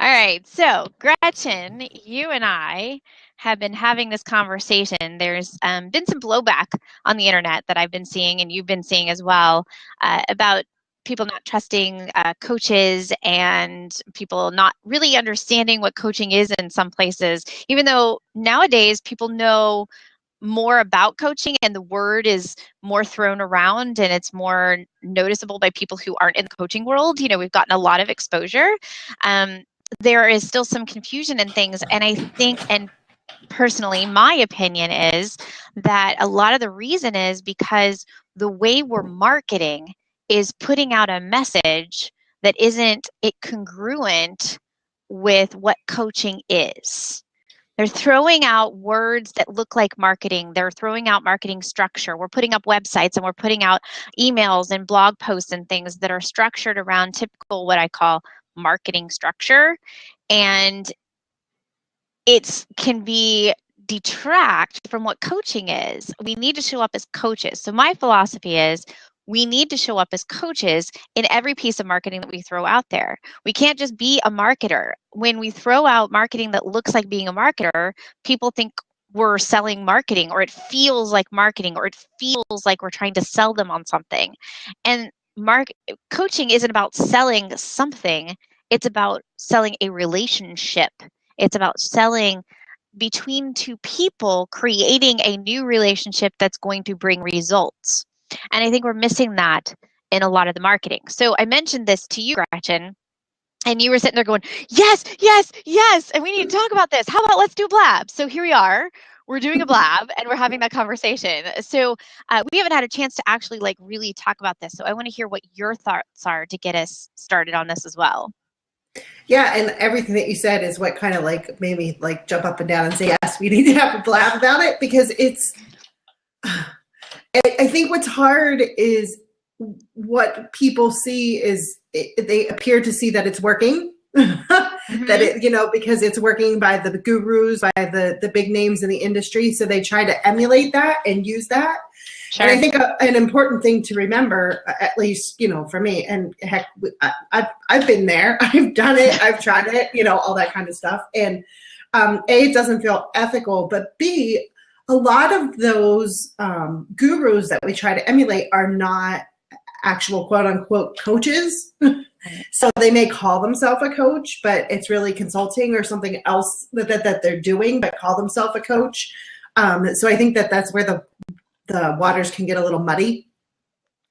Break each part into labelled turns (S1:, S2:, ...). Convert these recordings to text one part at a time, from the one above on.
S1: All right. So, Gretchen, you and I have been having this conversation. There's been some blowback on the internet that I've been seeing, and you've been seeing as well, about people not trusting coaches and people not really understanding what coaching is in some places, even though nowadays people know more about coaching and the word is more thrown around and it's more noticeable by people who aren't in the coaching world. We've gotten a lot of exposure. Um, there is still some confusion in things. And I think, and personally, my opinion is that a lot of the reason is because the way we're marketing is putting out a message that isn't congruent with what coaching is. They're throwing out words that look like marketing. They're throwing out marketing structure. We're putting up websites and we're putting out emails and blog posts and things that are structured around typical, what I call marketing structure. And it can be detract from what coaching is. We need to show up as coaches. So my philosophy is we need to show up as coaches in every piece of marketing that we throw out there. We can't just be a marketer. When we throw out marketing that looks like being a marketer, people think we're selling marketing, or it feels like marketing, or it feels like we're trying to sell them on something. And coaching isn't about selling something. It's about selling a relationship. It's about selling between two people, creating a new relationship that's going to bring results. And I think we're missing that in a lot of the marketing. So I mentioned this to you, Gretchen, and you were sitting there going, yes, yes, yes, and we need to talk about this. How about let's do a blab? So here we are. We're doing a blab and we're having that conversation. So we haven't had a chance to actually really talk about this. So I want to hear what your thoughts are to get us started on this as well.
S2: Yeah, and everything that you said is what kind of made me jump up and down and say, yes, we need to have a blab about it, because I think what's hard is what people see is they appear to see that it's working. Mm-hmm. That it, because it's working by the gurus, by the big names in the industry. So they try to emulate that and use that. Sure. And I think an important thing to remember, at least, for me, and heck, I've been there, I've done it, I've tried it, all that kind of stuff. And A, it doesn't feel ethical, but B, a lot of those gurus that we try to emulate are not actual quote unquote coaches. So they may call themselves a coach, but it's really consulting or something else that they're doing, but call themselves a coach. So I think that's where the waters can get a little muddy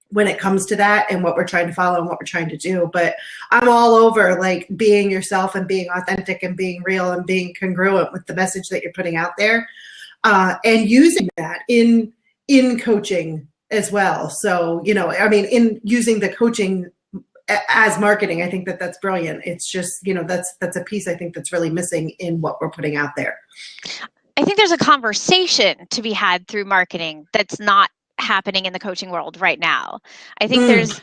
S2: when it comes to that and what we're trying to follow and what we're trying to do. But I'm all over being yourself and being authentic and being real and being congruent with the message that you're putting out there, and using that in coaching as well. So, in using the coaching as marketing, I think that's brilliant. It's just, that's a piece I think that's really missing in what we're putting out there.
S1: I think there's a conversation to be had through marketing that's not happening in the coaching world right now. I think there's,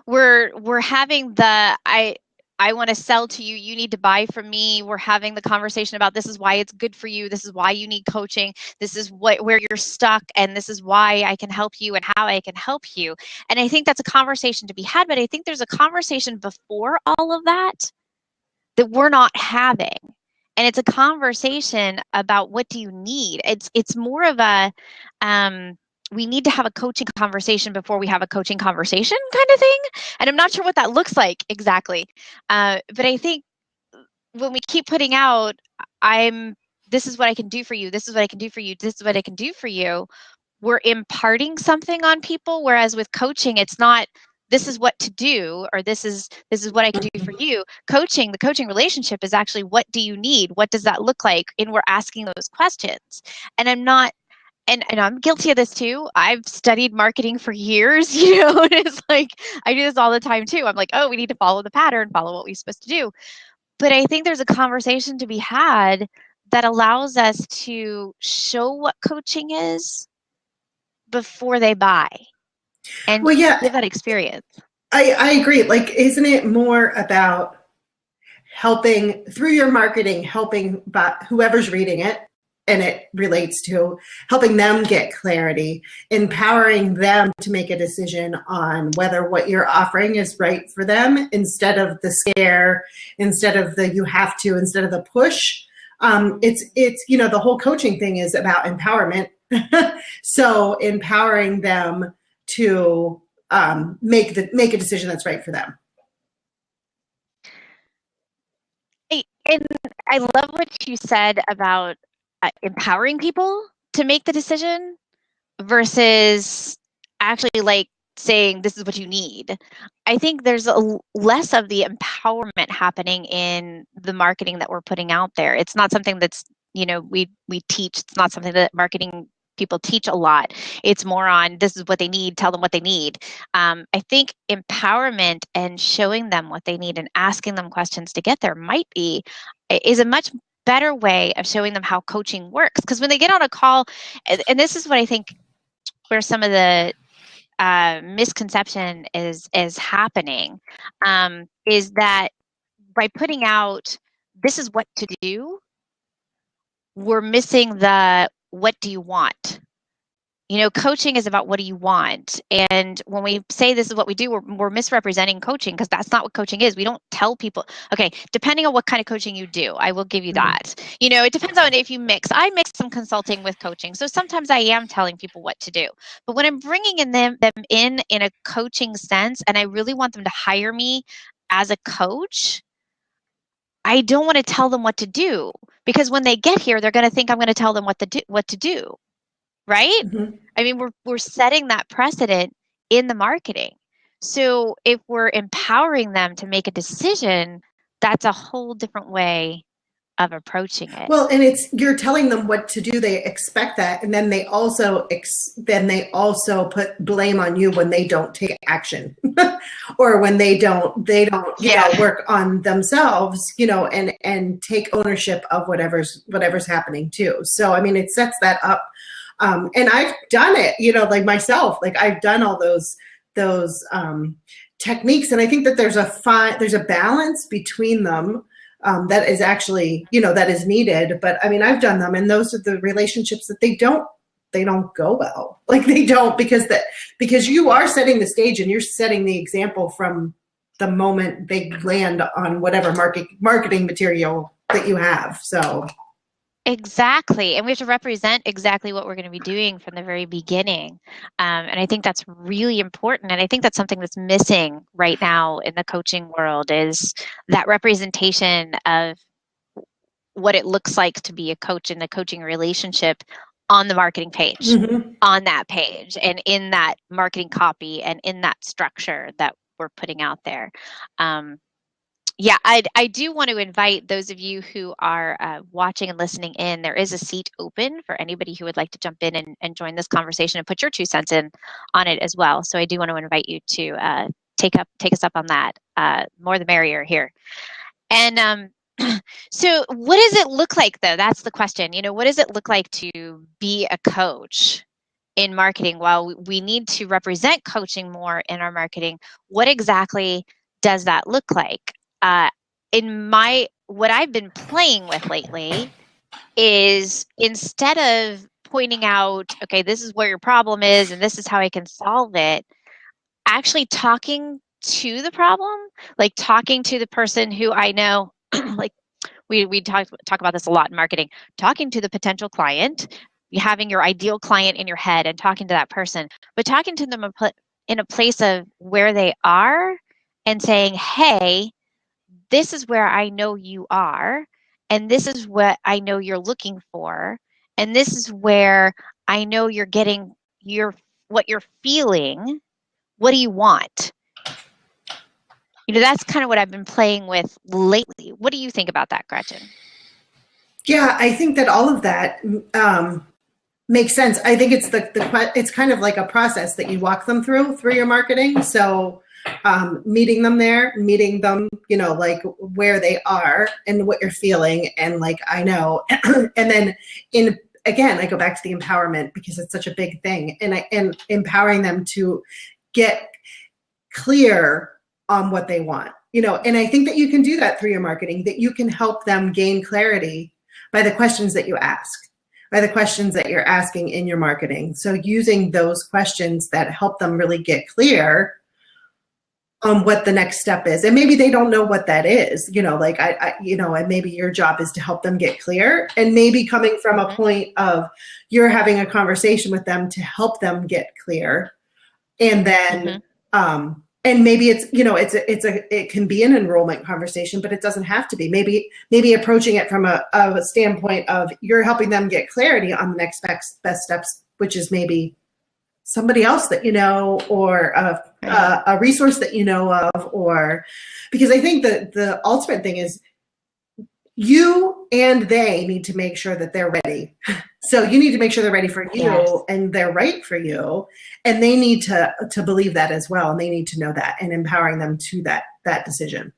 S1: we're having I want to sell to you, you need to buy from me. We're having the conversation about this is why it's good for you. This is why you need coaching. This is where you're stuck. And this is why I can help you and how I can help you. And I think that's a conversation to be had. But I think there's a conversation before all of that we're not having. And it's a conversation about what do you need. It's more of a, we need to have a coaching conversation before we have a coaching conversation kind of thing. And I'm not sure what that looks like exactly. But I think when we keep putting out, this is what I can do for you. This is what I can do for you. This is what I can do for you. We're imparting something on people. Whereas with coaching, it's not, this is what to do, or this is what I can do for you. The coaching relationship is actually, what do you need? What does that look like? And we're asking those questions. And I'm not, and I'm guilty of this too. I've studied marketing for years, and it's I do this all the time too. I'm like, oh, we need to follow the pattern, follow what we're supposed to do. But I think there's a conversation to be had that allows us to show what coaching is before they buy. And live that experience.
S2: I agree. Isn't it more about helping through your marketing, helping whoever's reading it, and it relates to helping them get clarity, empowering them to make a decision on whether what you're offering is right for them, instead of the scare, instead of the you have to, instead of the push. It's the whole coaching thing is about empowerment. So empowering them to make a decision that's right for them.
S1: And I love what you said about empowering people to make the decision versus actually like saying this is what you need. I think there's less of the empowerment happening in the marketing that we're putting out there. It's not something that's, we teach. It's not something that marketing people teach a lot. It's more on this is what they need, tell them what they need. I think empowerment and showing them what they need and asking them questions to get there is a much better way of showing them how coaching works. Because when they get on a call, and this is what I think where some of the misconception is happening, is that by putting out this is what to do, we're missing the what do you want? Coaching is about what do you want? And when we say this is what we do, we're misrepresenting coaching, because that's not what coaching is. We don't tell people, okay, depending on what kind of coaching you do, I will give you that. It depends on if you mix. I mix some consulting with coaching. So sometimes I am telling people what to do. But when I'm bringing them in a coaching sense, and I really want them to hire me as a coach, I don't want to tell them what to do, because when they get here, they're going to think I'm going to tell them what to do. Right?
S2: Mm-hmm.
S1: I mean, we're setting that precedent in the marketing. So if we're empowering them to make a decision, that's a whole different way of approaching it.
S2: Well, and you're telling them what to do. They expect that, and then they also put blame on you when they don't take action, or when they don't work on themselves, and take ownership of whatever's happening too. So I mean, it sets that up. And I've done it, like myself, like I've done all those techniques. And I think that there's a balance between them, that is actually, that is needed. But I mean, I've done them, and those are the relationships that they don't go well. Like they don't, because you are setting the stage and you're setting the example from the moment they land on whatever marketing material that you have. So.
S1: Exactly. And we have to represent exactly what we're going to be doing from the very beginning. And I think that's really important. And I think that's something that's missing right now in the coaching world, is that representation of what it looks like to be a coach in a coaching relationship on the marketing page, on that page, and in that marketing copy, and in that structure that we're putting out there. Yeah, I do want to invite those of you who are watching and listening in. There is a seat open for anybody who would like to jump in and join this conversation and put your 2 cents in on it as well. So I do want to invite you to take us up on that. More the merrier here. And so what does it look like, though? That's the question. What does it look like to be a coach in marketing? While we need to represent coaching more in our marketing, what exactly does that look like? What I've been playing with lately is, instead of pointing out, okay, this is where your problem is and this is how I can solve it, actually talking to the problem, like talking to the person who I know, like we talk about this a lot in marketing, talking to the potential client, having your ideal client in your head and talking to that person, but talking to them in a place of where they are and saying, hey, this is where I know you are, and this is what I know you're looking for, and this is where I know you're getting what you're feeling. What do you want? That's kind of what I've been playing with lately. What do you think about that, Gretchen?
S2: Yeah, I think that all of that makes sense. I think it's kind of like a process that you walk them through your marketing. So meeting them, like where they are and what you're feeling, and like I know, and then again, I go back to the empowerment, because it's such a big thing, and empowering them to get clear on what they want, and I think that you can do that through your marketing, that you can help them gain clarity by the questions that you ask. by the questions that you're asking in your marketing. So using those questions that help them really get clear on what the next step is. And maybe they don't know what that is, like and maybe your job is to help them get clear, and maybe coming from a point of you're having a conversation with them to help them get clear. And then, and maybe it can be an enrollment conversation, but it doesn't have to be. Maybe approaching it from a standpoint of you're helping them get clarity on the next best steps, which is maybe somebody else that you know, or a resource that you know of, or because I think that the ultimate thing is you and they need to make sure that they're ready. So you need to make sure they're ready for you and they're right for you. And they need to believe that as well. And they need to know that, and empowering them to that decision.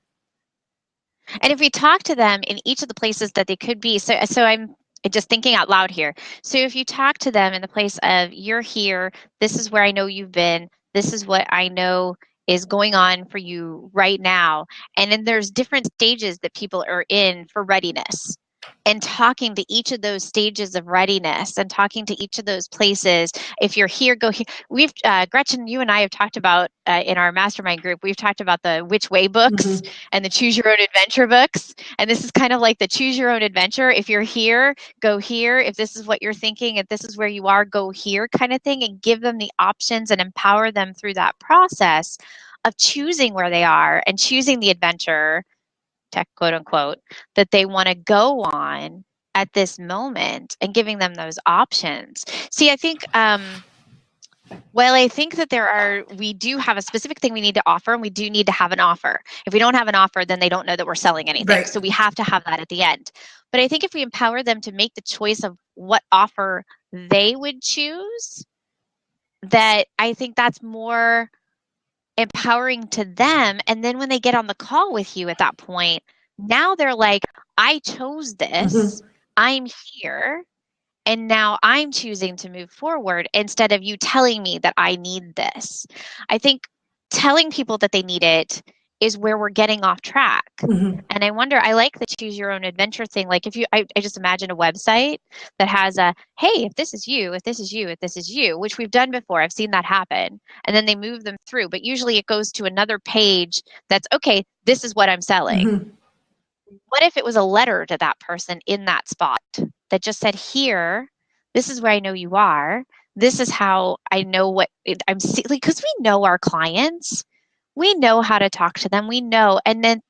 S1: And if we talk to them in each of the places that they could be, so I'm just thinking out loud here. So if you talk to them in the place of you're here, this is where I know you've been, this is what I know is going on for you right now. And then there's different stages that people are in for readiness, and talking to each of those stages of readiness and talking to each of those places. If you're here, go here. We've, Gretchen, you and I have talked about in our mastermind group, we've talked about the Which Way books and the Choose Your Own Adventure books. And this is kind of like the Choose Your Own Adventure. If you're here, go here. If this is what you're thinking, if this is where you are, go here kind of thing, and give them the options and empower them through that process of choosing where they are and choosing the adventure, tech quote unquote, that they want to go on at this moment, and giving them those options. See, I think, well, I think that we do have a specific thing we need to offer, and we do need to have an offer. If we don't have an offer, then they don't know that we're selling anything. Right. So we have to have that at the end. But I think if we empower them to make the choice of what offer they would choose, that I think that's more empowering to them. And then when they get on the call with you at that point, now they're like, I chose this, I'm here, and now I'm choosing to move forward, instead of you telling me that I need this. I think telling people that they need it is where we're getting off track. And I wonder, I like the Choose Your Own Adventure thing. Like I just imagine a website that has a, hey, if this is you, if this is you, if this is you, which we've done before. I've seen that happen. And then they move them through. But usually it goes to another page that's, okay, this is what I'm selling. What if it was a letter to that person in that spot that just said, here, this is where I know you are. This is how I know what I'm seeing. Because we know our clients. We know how to talk to them. We know, and then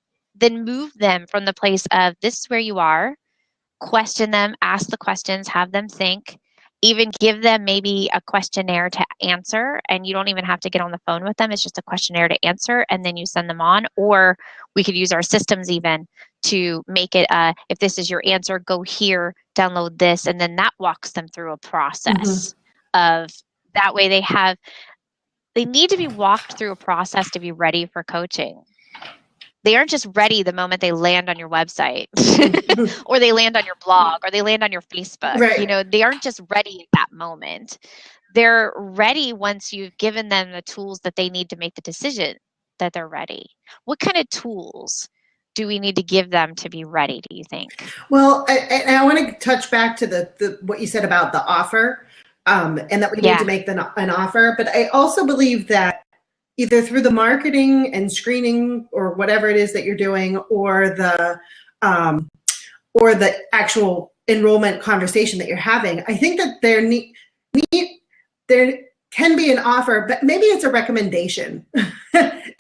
S1: move them from the place of this is where you are, question them, ask the questions, have them think, even give them maybe a questionnaire to answer, and you don't even have to get on the phone with them. It's just a questionnaire to answer, and then you send them on. Or we could use our systems even to make it, if this is your answer, go here, download this, and then that walks them through a process of, that way they need to be walked through a process to be ready for coaching. They aren't just ready the moment they land on your website or they land on your blog or they land on your Facebook. Right. They aren't just ready at that moment. They're ready once you've given them the tools that they need to make the decision that they're ready. What kind of tools do we need to give them to be ready, do you think?
S2: Well, I want to touch back to the what you said about the offer. And that we need to make an offer. But I also believe that either through the marketing and screening or whatever it is that you're doing, or the actual enrollment conversation that you're having, I think that there can be an offer, but maybe it's a recommendation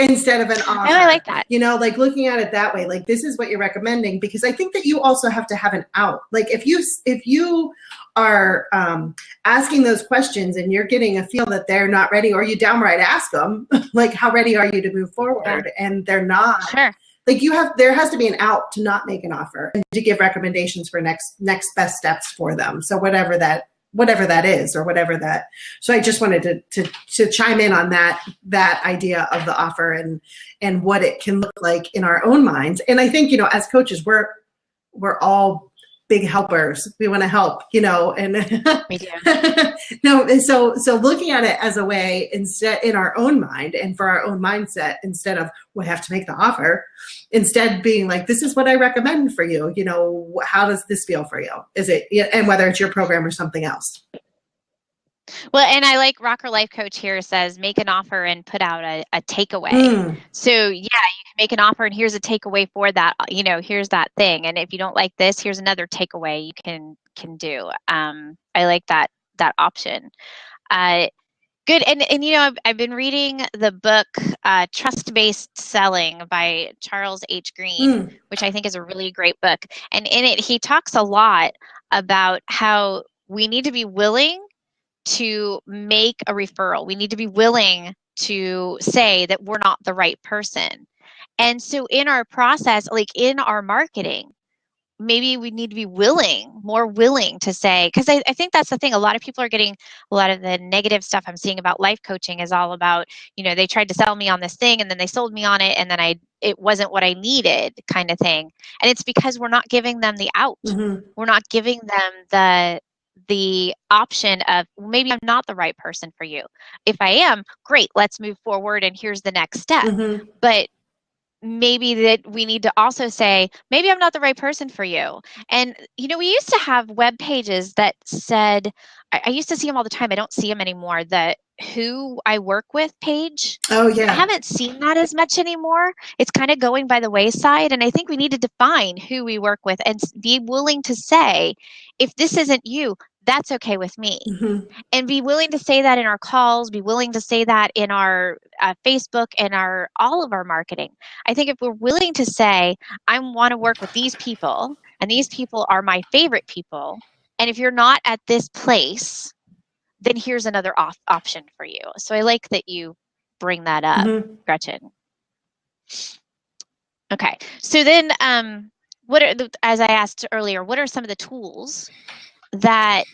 S2: instead of an offer.
S1: Oh, I like that.
S2: Like looking at it that way, like this is what you're recommending, because I think that you also have to have an out. Like if you are asking those questions and you're getting a feel that they're not ready, or you downright ask them, like, how ready are you to move forward? And they're not. Sure. Like there has to be an out to not make an offer, and to give recommendations for next best steps for them. So whatever that is, or whatever that. So I just wanted to chime in on that idea of the offer and what it can look like in our own minds. And I think, as coaches, we're all big helpers. We want to help, and
S1: We do.
S2: no. And so looking at it as a way instead in our own mind and for our own mindset, instead of we have to make the offer, instead being like, this is what I recommend for you. How does this feel for you? Is it, and whether it's your program or something else.
S1: Well, and I like Rocker Life Coach here says, make an offer and put out a takeaway. So yeah, you can make an offer and here's a takeaway for that, here's that thing. And if you don't like this, here's another takeaway you can do. I like that option. Good. And I've been reading the book, Trust-Based Selling by Charles H. Green, which I think is a really great book. And in it, he talks a lot about how we need to be willing to make a referral. We need to be willing to say that we're not the right person. And so in our process, like in our marketing, maybe we need to be more willing to say, because I think that's the thing. A lot of people are getting a lot of the negative stuff I'm seeing about life coaching is all about, they tried to sell me on this thing and then they sold me on it and then it wasn't what I needed kind of thing. And it's because we're not giving them the out. We're not giving them the option of, maybe I'm not the right person for you. If I am, great, let's move forward and here's the next step. But maybe that we need to also say, maybe I'm not the right person for you. And, we used to have web pages that said, I used to see them all the time. I don't see them anymore. The who I work with page.
S2: Oh, yeah.
S1: I haven't seen that as much anymore. It's kind of going by the wayside. And I think we need to define who we work with and be willing to say, if this isn't you, that's okay with me. And be willing to say that in our calls, be willing to say that in our Facebook and all of our marketing. I think if we're willing to say, I want to work with these people and these people are my favorite people. And if you're not at this place, then here's another option for you. So I like that you bring that up, Gretchen. Okay. So then as I asked earlier, what are some of the tools that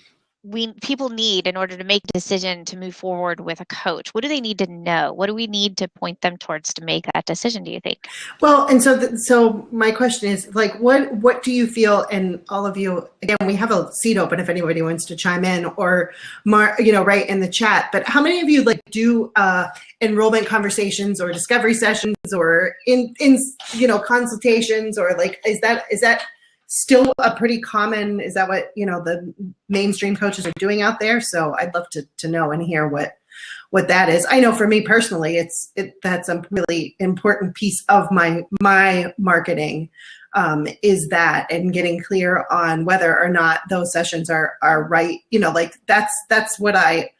S1: people need in order to make a decision to move forward with a coach? What do they need to know? What do we need to point them towards to make that decision, do you think?
S2: Well, and so my question is, like, what do you feel, and all of you, again, we have a seat open if anybody wants to chime in or write in the chat, but how many of you do enrollment conversations or discovery sessions or in consultations, or is that still a pretty common, is that what the mainstream coaches are doing out there? So I'd love to know and hear what that is. I know for me personally, that's a really important piece of my marketing, is that, and getting clear on whether or not those sessions are right. That's what I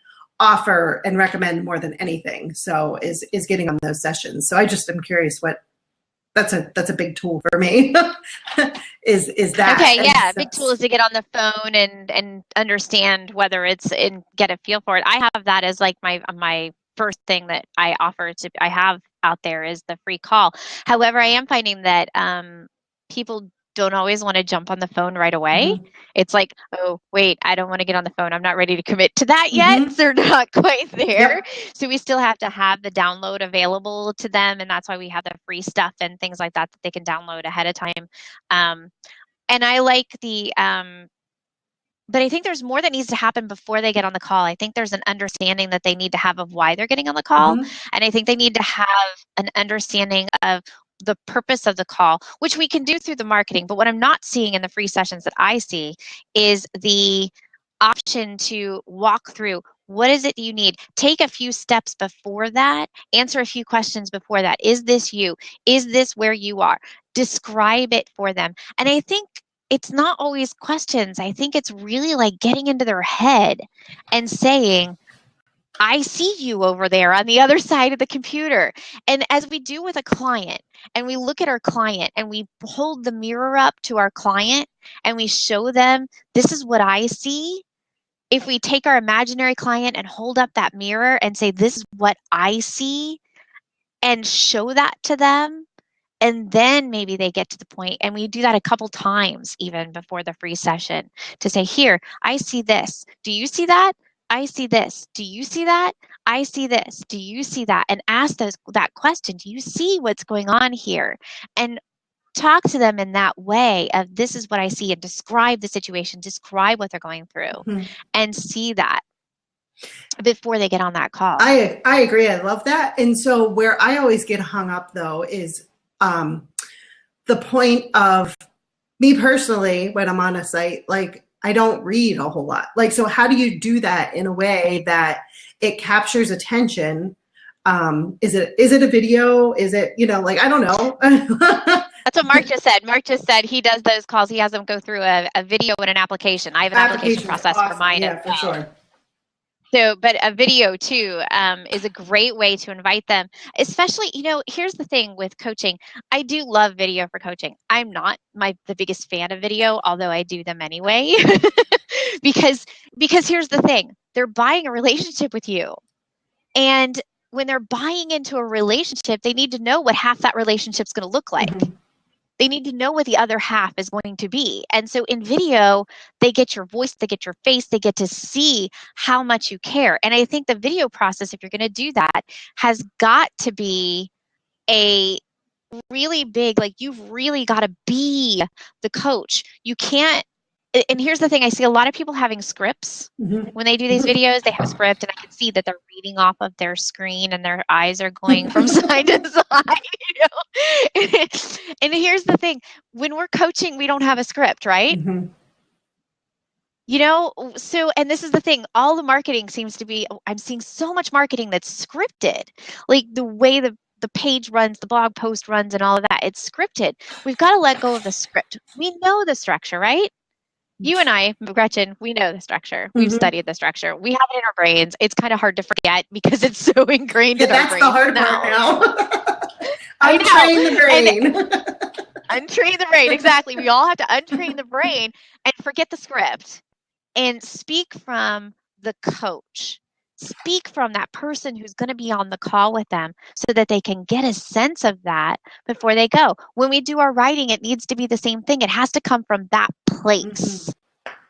S2: offer and recommend more than anything. So is getting on those sessions. So I just am curious that's a big tool for me. is that
S1: okay? Yeah, big tool is to get on the phone and understand whether it's and get a feel for it. I have that as like my first thing that I offer I have out there is the free call. However, I am finding that people don't always want to jump on the phone right away. It's like, oh, wait, I don't want to get on the phone. I'm not ready to commit to that yet. They're not quite there. Yep. So we still have to have the download available to them. And that's why we have the free stuff and things like that they can download ahead of time. And I like but I think there's more that needs to happen before they get on the call. I think there's an understanding that they need to have of why they're getting on the call. And I think they need to have an understanding of the purpose of the call, which we can do through the marketing. But what I'm not seeing in the free sessions that I see is the option to walk through, what is it you need? Take a few steps before that, answer a few questions before that. Is this you? Is this where you are? Describe it for them. And I think it's not always questions. I think it's really like getting into their head and saying, I see you over there on the other side of the computer. And as we do with a client, and we look at our client and we hold the mirror up to our client and we show them, this is what I see. If we take our imaginary client and hold up that mirror and say, this is what I see, and show that to them, and then maybe they get to the point, and we do that a couple times even before the free session, to say, here, I see this. Do you see that? I see this. Do you see that? I see this. Do you see that? And ask that question. Do you see what's going on here? And talk to them in that way of this is what I see, and describe the situation, describe what they're going through, and see that before they get on that call.
S2: I agree. I love that. And so where I always get hung up though is the point of me personally, when I'm on a site, like I don't read a whole lot. Like, so how do you do that in a way that it captures attention? Is it a video? Is it, like, I don't know.
S1: That's what Mark just said. Mark just said he does those calls. He has them go through a video and an application. I have an application process for mine as well. For sure. So, but a video too is a great way to invite them, especially, here's the thing with coaching. I do love video for coaching. I'm not the biggest fan of video, although I do them anyway, because here's the thing. They're buying a relationship with you. And when they're buying into a relationship, they need to know what half that relationship's going to look like. They need to know what the other half is going to be. And so in video, they get your voice, they get your face, they get to see how much you care. And I think the video process, if you're going to do that, has got to be a really big, like, you've really got to be the coach. You can't. And here's the thing, I see a lot of people having scripts when they do these videos. They have a script, and I can see that they're reading off of their screen and their eyes are going from side to side. And here's the thing, when we're coaching, we don't have a script, right? So, and this is the thing, all the marketing seems to be, I'm seeing so much marketing that's scripted, like the way the page runs, the blog post runs, and all of that, it's scripted. We've got to let go of the script. We know the structure, right? You and I, Gretchen, we know the structure. We've studied the structure. We have it in our brains. It's kind of hard to forget because it's so ingrained in our brains.
S2: That's the hard part now. Untrain the brain.
S1: Untrain the brain, exactly. We all have to untrain the brain and forget the script and speak from the coach. Speak from that person who's going to be on the call with them so that they can get a sense of that before they go. When we do our writing, it needs to be the same thing. It has to come from that place.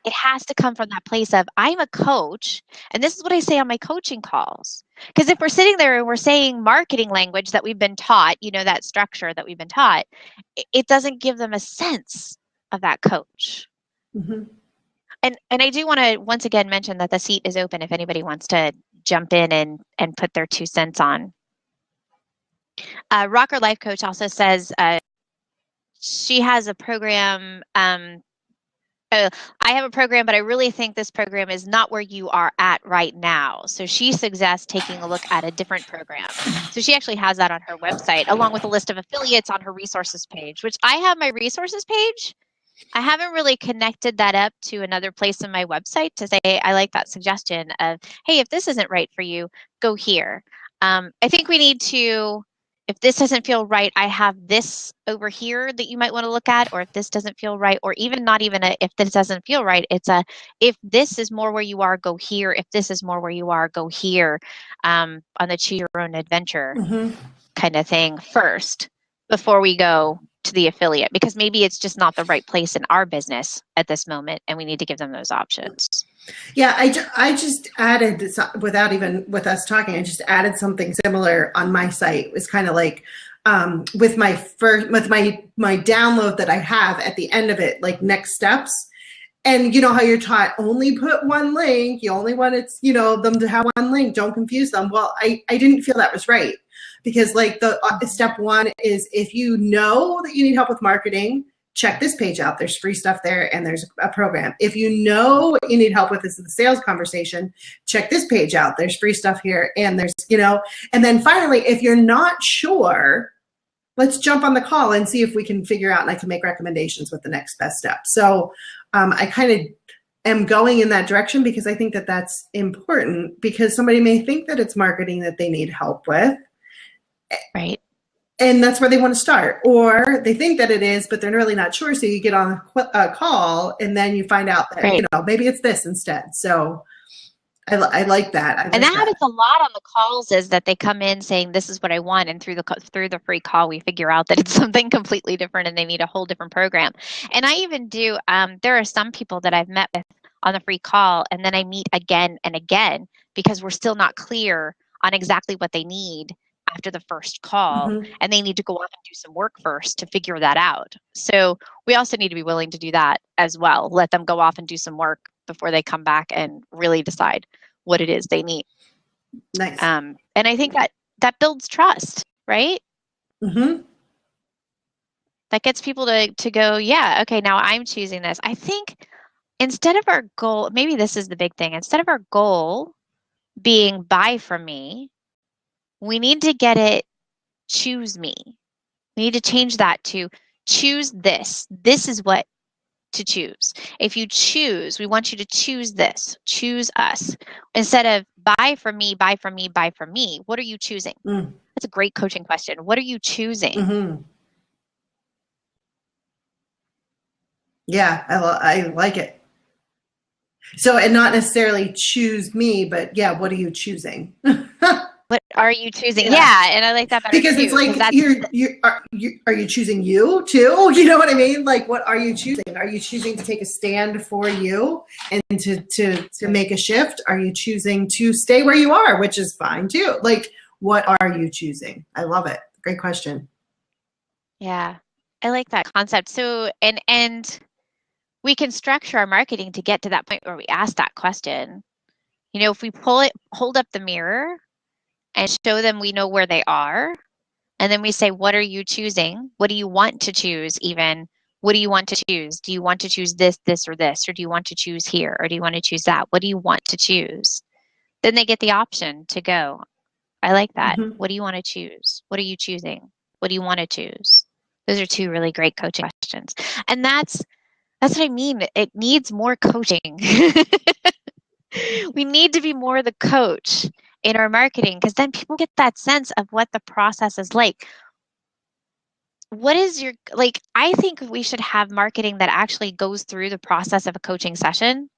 S1: It has to come from that place of, I'm a coach, and this is what I say on my coaching calls. Because if we're sitting there and we're saying marketing language that we've been taught, that structure that we've been taught, it doesn't give them a sense of that coach. And I do want to once again mention that the seat is open if anybody wants to jump in and put their 2 cents on. Rocker Life Coach also says she has a program. I have a program, but I really think this program is not where you are at right now. So she suggests taking a look at a different program. So she actually has that on her website, along with a list of affiliates on her resources page, which I have my resources page. I haven't really connected that up to another place in my website to say, I like that suggestion of, hey, if this isn't right for you, go here. I think we need to, if this doesn't feel right, I have this over here that you might want to look at, or if this doesn't feel right, or even not even if this doesn't feel right, it's if this is more where you are, go here. If this is more where you are, go here, on the choose your own adventure kind of thing first, before we go to the affiliate, because maybe it's just not the right place in our business at this moment, and we need to give them those options.
S2: Yeah, I just added this without even with us talking. I just added something similar on my site. It was kind of like with my download that I have at the end of it, like next steps. And you know how you're taught only put one link. You only want them to have one link. Don't confuse them. Well, I didn't feel that was right. Because like the step 1 is, if you know that you need help with marketing, check this page out. There's free stuff there, and there's a program. If you know what you need help with is the sales conversation, check this page out. There's free stuff here, and there's, and then finally, if you're not sure, let's jump on the call and see if we can figure out, and I can make recommendations with the next best step. So I kind of am going in that direction because I think that that's important, because somebody may think that it's marketing that they need help with.
S1: Right.
S2: And that's where they want to start, or they think that it is, but they're really not sure. So you get on a call, and then you find out that, maybe it's this instead. So I like that.
S1: And that happens a lot on the calls, is that they come in saying, this is what I want. And through the free call, we figure out that it's something completely different and they need a whole different program. And I even do, there are some people that I've met with on the free call, and then I meet again and again because we're still not clear on exactly what they need after the first call,
S2: Mm-hmm.
S1: and they need to go off and do some work first to figure that out. So we also need to be willing to do that as well. Let them go off and do some work before they come back and really decide what it is they need.
S2: Nice.
S1: And I think that builds trust, right?
S2: Mm-hmm.
S1: That gets people to go, yeah, okay, now I'm choosing this. I think instead of our goal, maybe this is the big thing, instead of our goal being buy from me, we need to get it choose me. We need to change that to choose this. This is what to choose. If you choose, we want you to choose this, choose us. Instead of buy from me, buy from me, buy from me, what are you choosing?
S2: Mm.
S1: That's a great coaching question. What are you choosing?
S2: Mm-hmm. Yeah, I like it. So, and not necessarily choose me, but yeah, what are you choosing?
S1: What are you choosing? Yeah, and I like that better
S2: because
S1: too.
S2: It's like are you choosing you too? You know what I mean? Like, what are you choosing? Are you choosing to take a stand for you and to make a shift? Are you choosing to stay where you are, which is fine too? Like, what are you choosing? I love it. Great question.
S1: Yeah, I like that concept. So, and we can structure our marketing to get to that point where we ask that question. You know, if we hold up the mirror and show them we know where they are, and then we say, what are you choosing? What do you want to choose even? What do you want to choose? Do you want to choose this, this, or this? Or do you want to choose here? Or do you want to choose that? What do you want to choose? Then they get the option to go. I like that.
S2: Mm-hmm.
S1: What do you want to choose? What are you choosing? What do you want to choose? Those are two really great coaching questions. And that's what I mean. It needs more coaching. We need to be more the coach in our marketing, because then people get that sense of what the process is like. What is your, like, I think we should have marketing that actually goes through the process of a coaching session.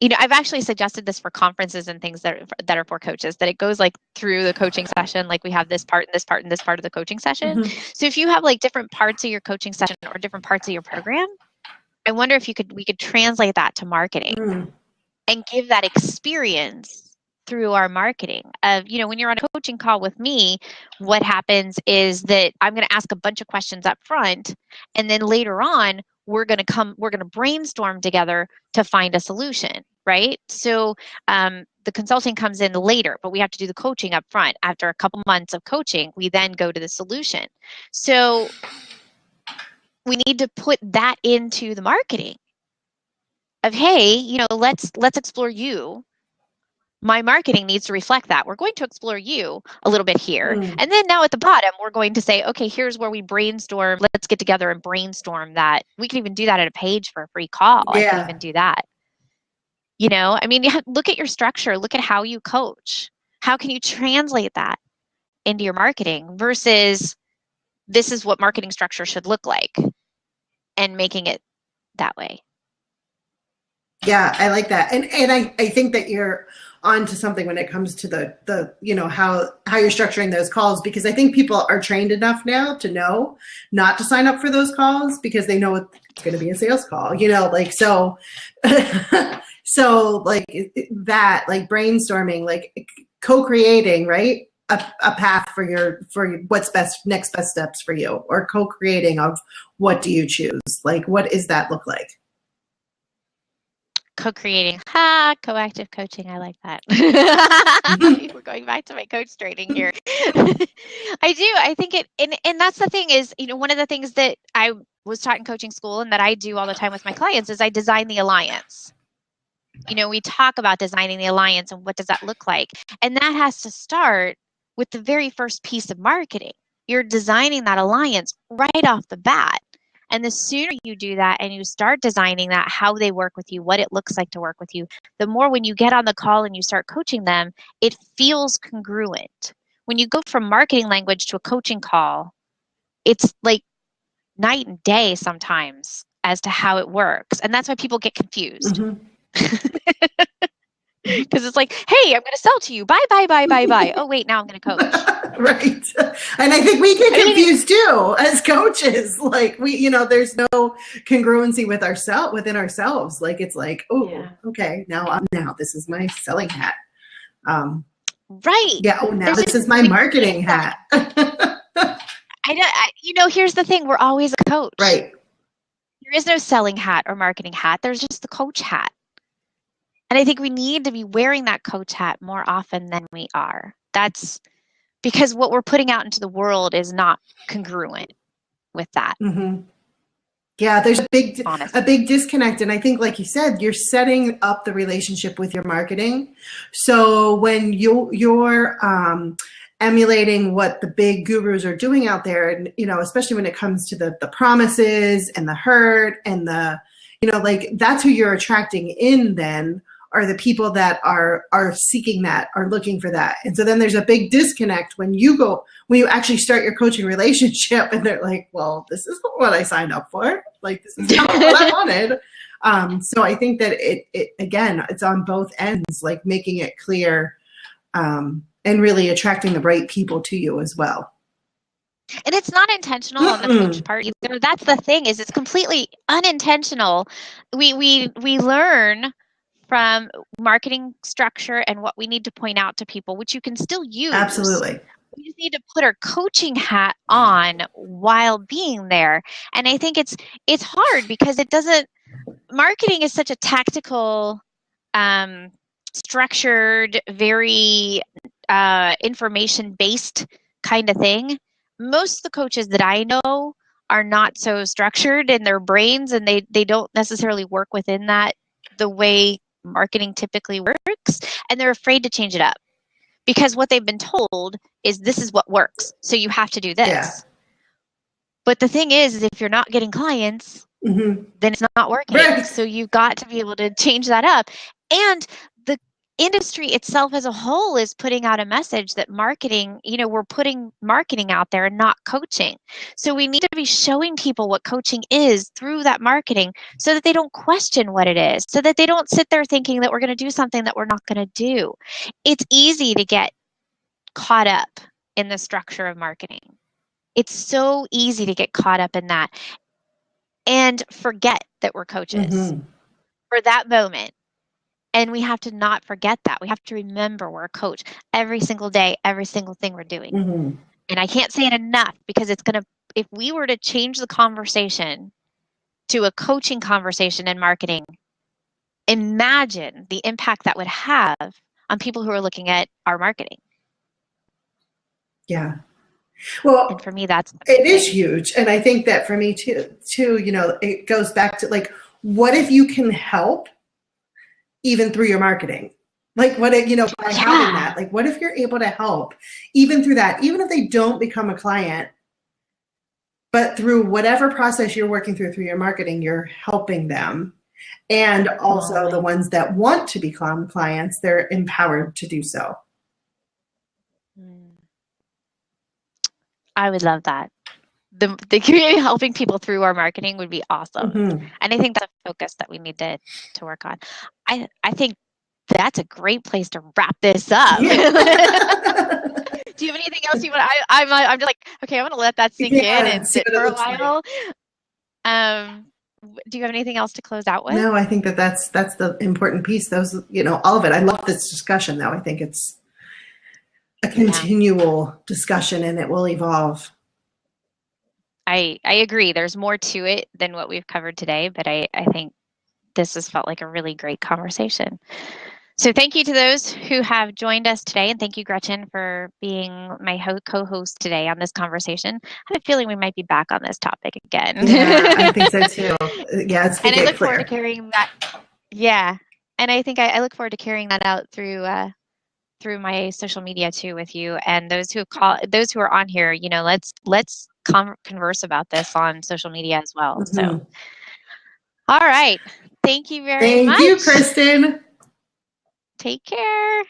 S1: You know, I've actually suggested this for conferences and things that are for coaches, that it goes like through the coaching session. Like we have this part and this part and this part of the coaching session.
S2: Mm-hmm.
S1: So if you have like different parts of your coaching session or different parts of your program, I wonder if we could translate that to marketing.
S2: Mm.
S1: And give that experience through our marketing of, you know, when you're on a coaching call with me, what happens is that I'm going to ask a bunch of questions up front, and then later on we're going to brainstorm together to find a solution, right? So the consulting comes in later, but we have to do the coaching up front. After a couple months of coaching, we then go to the solution. So we need to put that into the marketing of, hey, you know, let's explore you. My marketing needs to reflect that. We're going to explore you a little bit here. And then now at the bottom, we're going to say, okay, here's where we brainstorm. Let's get together and brainstorm that. We can even do that at a page for a free call. Yeah. I can even do that. You know, I mean, look at your structure. Look at how you coach. How can you translate that into your marketing versus this is what marketing structure should look like, and making it that way.
S2: Yeah, I like that. And I think that you're onto something when it comes to the you know, how you're structuring those calls, because I think people are trained enough now to know not to sign up for those calls because they know it's going to be a sales call, you know, like, so so like that, like brainstorming, like co-creating, right? A path for what's next best steps for you, or co-creating of what do you choose? Like, what does that look like?
S1: Co-creating, coactive coaching. I like that. We're going back to my coach training here. I do. I think it, and that's the thing is, you know, one of the things that I was taught in coaching school and that I do all the time with my clients is I design the alliance. You know, we talk about designing the alliance and what does that look like? And that has to start with the very first piece of marketing. You're designing that alliance right off the bat. And the sooner you do that and you start designing that, how they work with you, what it looks like to work with you, the more when you get on the call and you start coaching them, it feels congruent. When you go from marketing language to a coaching call, it's like night and day sometimes as to how it works. And that's why people get confused. Because it's like, hey, I'm going to sell to you. Bye, bye, bye, bye, bye. Oh, wait, now I'm going to coach.
S2: Right. And I think we get confused too as coaches. Like, we, you know, there's no congruency within ourselves. Like, it's like, oh, yeah. Okay, now this is my selling hat.
S1: Right.
S2: Yeah. Oh, now
S1: There's
S2: this
S1: just
S2: is my marketing hat.
S1: here's the thing. We're always a coach.
S2: Right.
S1: There is no selling hat or marketing hat. There's just the coach hat. And I think we need to be wearing that coach hat more often than we are. That's because what we're putting out into the world is not congruent with that.
S2: Mm-hmm. Yeah, there's a big disconnect. And I think, like you said, you're setting up the relationship with your marketing. So when you're emulating what the big gurus are doing out there, and, you know, especially when it comes to the promises and the hurt and the, you know, like that's who you're attracting in then, are the people that are seeking that, are looking for that. And so then there's a big disconnect when you actually start your coaching relationship and they're like, well, this isn't what I signed up for. Like, this is not what I wanted. So I think that it again, it's on both ends, like making it clear and really attracting the right people to you as well.
S1: And it's not intentional on the coach part either. That's the thing, is it's completely unintentional. We learn from marketing structure and what we need to point out to people, which you can still use.
S2: Absolutely.
S1: We just need to put our coaching hat on while being there. And I think it's hard because marketing is such a tactical, structured, very information-based kind of thing. Most of the coaches that I know are not so structured in their brains, and they don't necessarily work within that the way marketing typically works, and they're afraid to change it up because what they've been told is this is what works, so you have to do this. Yeah. But the thing is if you're not getting clients, then it's not working. Right. So you've got to be able to change that up. And the industry itself as a whole is putting out a message that marketing, you know, we're putting marketing out there and not coaching. So we need to be showing people what coaching is through that marketing so that they don't question what it is, so that they don't sit there thinking that we're going to do something that we're not going to do. It's easy to get caught up in the structure of marketing. It's so easy to get caught up in that and forget that we're coaches for that moment. And we have to not forget that. We have to remember we're a coach every single day, every single thing we're doing. And I can't say it enough because if we were to change the conversation to a coaching conversation in marketing, imagine the impact that would have on people who are looking at our marketing.
S2: Yeah. Well,
S1: and for me,
S2: it is huge. And I think that for me too, you know, it goes back to like, what if you can help even through your marketing? Like what if, you know, by having that, like what if you're able to help even through that, even if they don't become a client, but through whatever process you're working through your marketing, you're helping them. And also the ones that want to become clients, they're empowered to do so.
S1: I would love that. The community helping people through our marketing would be awesome. And I think that's a focus that we need to work on. I think that's a great place to wrap this up. Do you have anything else you want? I'm just like, okay, I'm going to let that sink in and sit for a while. Do you have anything else to close out with?
S2: No, I think that's the important piece. Those, you know, all of it. I love this discussion though. I think it's a continual discussion and it will evolve.
S1: I agree. There's more to it than what we've covered today, but I think this has felt like a really great conversation. So thank you to those who have joined us today, and thank you, Gretchen, for being my co-host today on this conversation. I have a feeling we might be back on this topic again.
S2: Yeah, I think so too. Yeah, it's
S1: and I look forward to carrying that. Yeah, and I think I look forward to carrying that out through my social media too with you and those who are on here. You know, let's converse about this on social media as well. So, all right, thank you very much.
S2: Thank you, Kristen.
S1: Take care.